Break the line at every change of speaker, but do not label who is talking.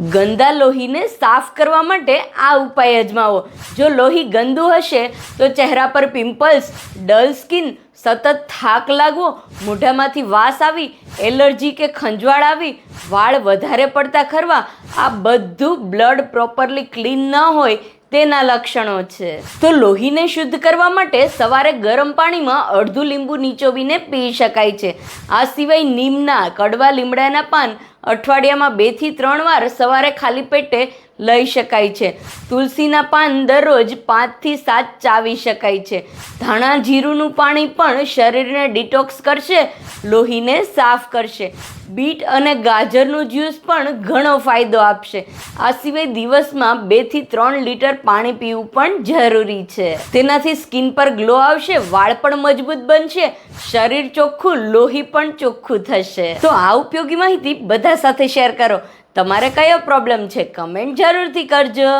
ગંદા લોહીને સાફ કરવા માટે આ ઉપાય અજમાવો. જો લોહી ગંદુ હશે તો ચહેરા પર પિમ્પલ્સ, ડલ સ્કિન, સતત થાક લાગવો, મોઢામાંથી વાસ આવી, એલર્જી કે ખંજવાળ આવી, વાળ વધારે પડતા ખરવા, આ બધું બ્લડ પ્રોપરલી ક્લીન ન હોય તેના લક્ષણો છે. તો લોહીને શુદ્ધ કરવા માટે સવારે ગરમ પાણીમાં અડધું લીંબુ નીચોવીને પી શકાય છે. આ સિવાય નીમના કડવા લીમડાના પાન અઠવાડિયામાં 2 થી 3 વાર સવારે ખાલી પેટે લઈ શકાય છે. તુલસીના પાન દરરોજ 5 થી 7 ચાવી શકાય છે. ધાણા જીરુંનું પાણી પણ શરીરને ડિટોક્સ કરશે, લોહીને સાફ કરશે. બીટ અને ગાજરનું જ્યુસ પણ ઘણો ફાયદો આપશે. આ સિવાય દિવસમાં 2 થી 3 લીટર પાણી પીવું પણ જરૂરી છે. તેનાથી સ્કિન પર ગ્લો આવશે, વાળ પણ મજબૂત બનશે, શરીર ચોખ્ખું, લોહી પણ ચોખ્ખું થશે. તો આ ઉપયોગી માહિતી બધા સાથે શેર કરો. તમારે કયો પ્રોબ્લેમ છે કમેન્ટ જરૂરથી કરજો.